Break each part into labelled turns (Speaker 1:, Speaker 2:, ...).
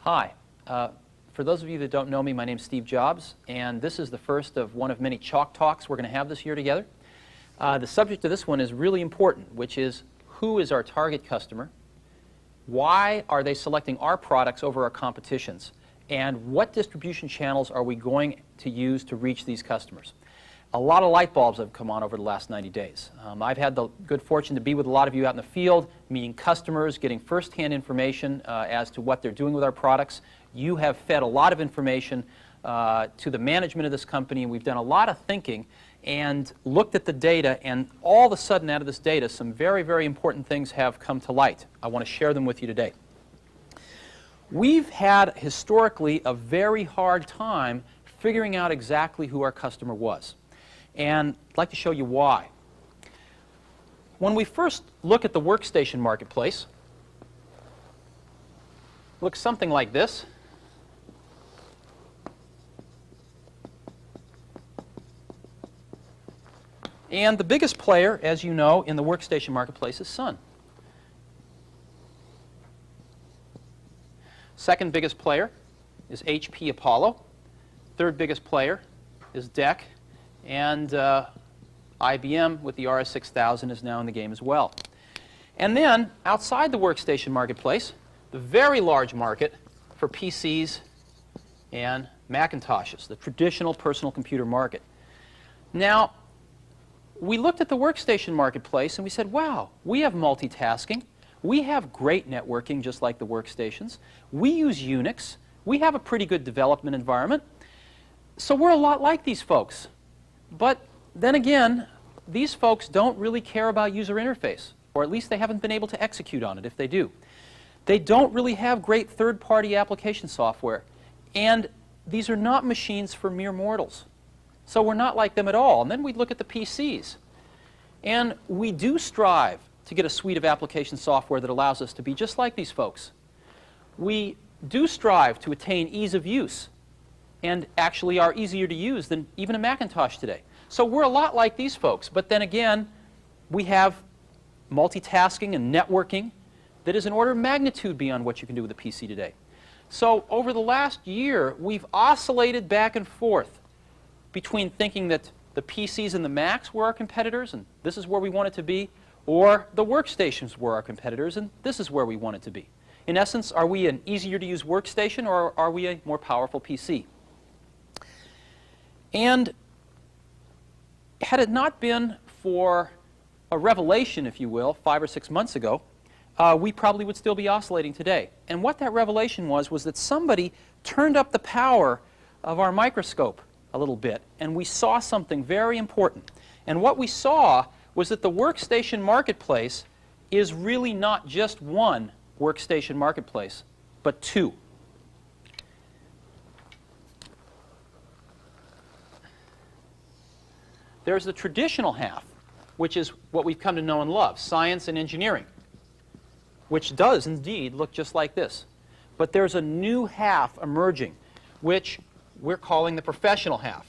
Speaker 1: Hi. For those of you that don't know me, my name's Steve Jobs, and this is the first of one of many Chalk Talks we're going to have this year together. The subject of this one is really important, which is who is our target customer, why are they selecting our products over our competitions, and what distribution channels are we going to use to reach these customers. A lot of light bulbs have come on over the last 90 days. I've had the good fortune to be with a lot of you out in the field, meeting customers, getting first-hand information as to what they're doing with our products. You have fed a lot of information to the management of this company, and we've done a lot of thinking and looked at the data, and all of a sudden out of this data, some very, very important things have come to light. I want to share them with you today. We've had historically a very hard time figuring out exactly who our customer was. And I'd like to show you why. When we first look at the workstation marketplace, it looks something like this. And the biggest player, as you know, in the workstation marketplace is Sun. Second biggest player is HP Apollo. Third biggest player is DEC. And IBM with the RS-6000 is now in the game as well. And then, outside the workstation marketplace, the very large market for PCs and Macintoshes, the traditional personal computer market. Now, we looked at the workstation marketplace and we said, wow, we have multitasking. We have great networking just like the workstations. We use Unix. We have a pretty good development environment. So we're a lot like these folks. But then again, these folks don't really care about user interface, or at least they haven't been able to execute on it if they do. They don't really have great third-party application software, and these are not machines for mere mortals. So we're not like them at all. And then we look at the PCs, and we do strive to get a suite of application software that allows us to be just like these folks. We do strive to attain ease of use, and actually are easier to use than even a Macintosh today. So we're a lot like these folks, but then again, we have multitasking and networking that is an order of magnitude beyond what you can do with a PC today. So over the last year, we've oscillated back and forth between thinking that the PCs and the Macs were our competitors, and this is where we want it to be, or the workstations were our competitors, and this is where we want it to be. In essence, are we an easier-to-use workstation, or are we a more powerful PC? And had it not been for a revelation, if you will, 5 or 6 months ago, we probably would still be oscillating today. And what that revelation was that somebody turned up the power of our microscope a little bit, and we saw something very important. And what we saw was that the workstation marketplace is really not just one workstation marketplace, but two. There's the traditional half, which is what we've come to know and love, science and engineering, which does indeed look just like this. But there's a new half emerging, which we're calling the professional half.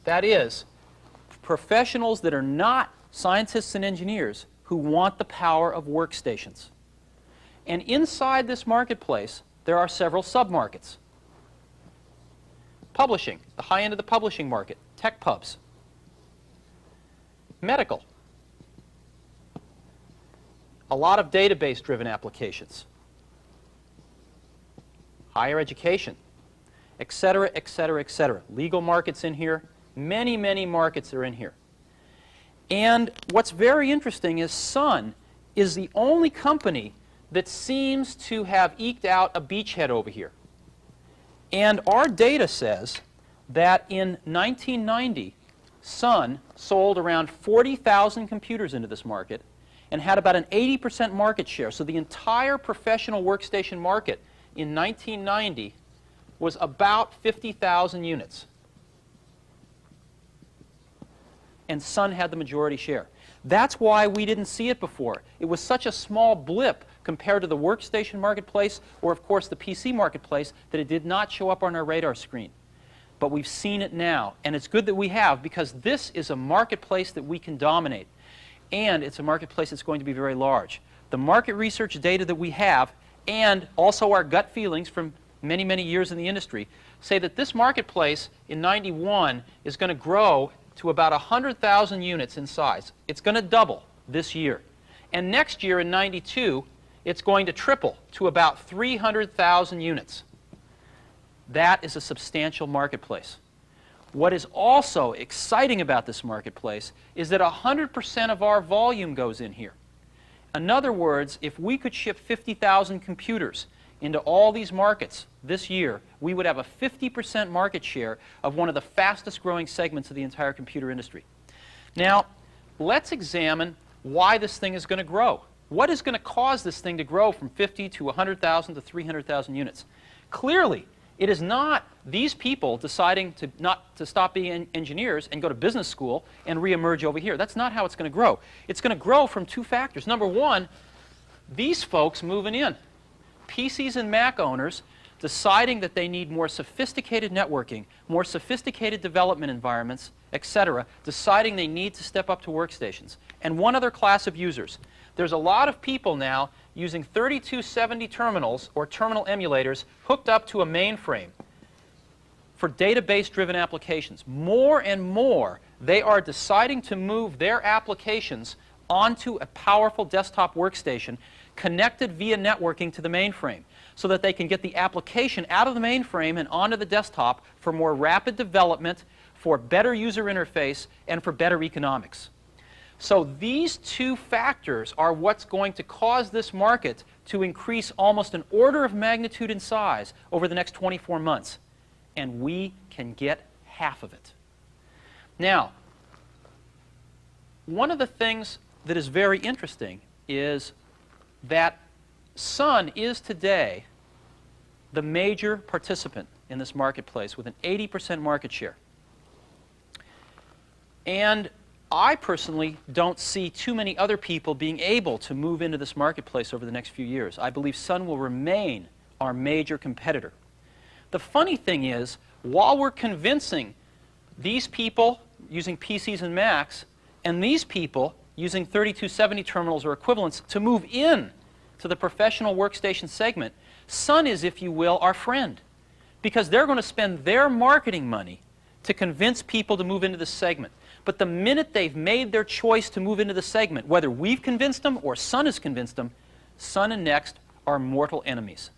Speaker 1: That is, professionals that are not scientists and engineers who want the power of workstations. And inside this marketplace, there are several sub-markets. Publishing, the high end of the publishing market, tech pubs. Medical, a lot of database-driven applications. Higher education, et cetera, et cetera, et cetera. Legal markets in here. Many, many markets are in here. And what's very interesting is Sun is the only company that seems to have eked out a beachhead over here. And our data says that in 1990, Sun sold around 40,000 computers into this market and had about an 80% market share. So the entire professional workstation market in 1990 was about 50,000 units. And Sun had the majority share. That's why we didn't see it before. It was such a small blip compared to the workstation marketplace or, of course, the PC marketplace that it did not show up on our radar screen. But we've seen it now, and it's good that we have, because this is a marketplace that we can dominate, and it's a marketplace that's going to be very large. The market research data that we have and also our gut feelings from many, many years in the industry, say that this marketplace in '91 is going to grow to about 100,000 units in size. It's going to double this year. And next year in '92, it's going to triple to about 300,000 units. That is a substantial marketplace. What is also exciting about this marketplace is that 100% of our volume goes in here. In other words, if we could ship 50,000 computers into all these markets this year, we would have a 50% market share of one of the fastest growing segments of the entire computer industry. Now, let's examine why this thing is going to grow. What is going to cause this thing to grow from 50 to 100,000 to 300,000 units? Clearly, it is not these people deciding to stop being engineers and go to business school and reemerge over here. That's not how it's going to grow. It's going to grow from two factors. Number one, these folks moving in. PCs and Mac owners deciding that they need more sophisticated networking, more sophisticated development environments, etc., deciding they need to step up to workstations. And one other class of users. There's a lot of people now using 3270 terminals or terminal emulators hooked up to a mainframe for database-driven applications. More and more, they are deciding to move their applications onto a powerful desktop workstation connected via networking to the mainframe so that they can get the application out of the mainframe and onto the desktop for more rapid development, for better user interface, and for better economics. So these two factors are what's going to cause this market to increase almost an order of magnitude in size over the next 24 months. And we can get half of it. Now, one of the things that is very interesting is that Sun is today the major participant in this marketplace with an 80% market share. And I personally don't see too many other people being able to move into this marketplace over the next few years. I believe Sun will remain our major competitor. The funny thing is, while we're convincing these people using PCs and Macs and these people using 3270 terminals or equivalents to move in to the professional workstation segment, Sun is, if you will, our friend. Because they're going to spend their marketing money to convince people to move into this segment. But the minute they've made their choice to move into the segment, whether we've convinced them or Sun has convinced them, Sun and Next are mortal enemies.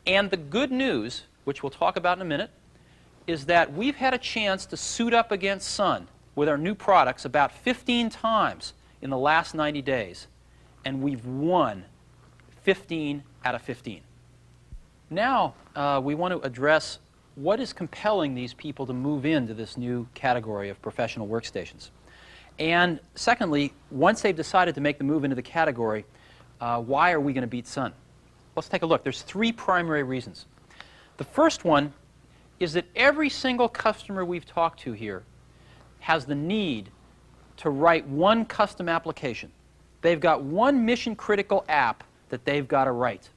Speaker 1: And the good news, which we'll talk about in a minute, is that we've had a chance to suit up against Sun with our new products about 15 times in the last 90 days. And we've won 15 out of 15. Now, we want to address what is compelling these people to move into this new category of professional workstations. And secondly, once they've decided to make the move into the category, why are we going to beat Sun? Let's take a look. There's three primary reasons. The first one is that every single customer we've talked to here has the need to write one custom application. They've got one mission-critical app that they've got to write.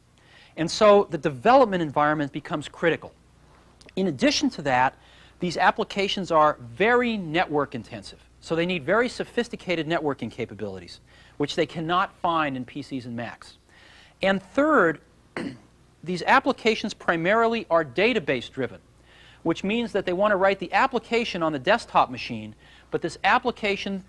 Speaker 1: And so the development environment becomes critical. In addition to that, these applications are very network intensive. So they need very sophisticated networking capabilities, which they cannot find in PCs and Macs. And third, these applications primarily are database driven, which means that they want to write the application on the desktop machine, but this application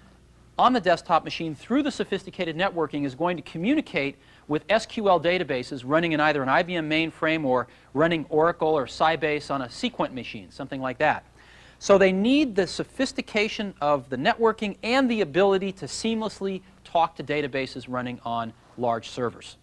Speaker 1: on the desktop machine through the sophisticated networking is going to communicate with SQL databases running in either an IBM mainframe or running Oracle or Sybase on a Sequent machine, something like that. So they need the sophistication of the networking and the ability to seamlessly talk to databases running on large servers.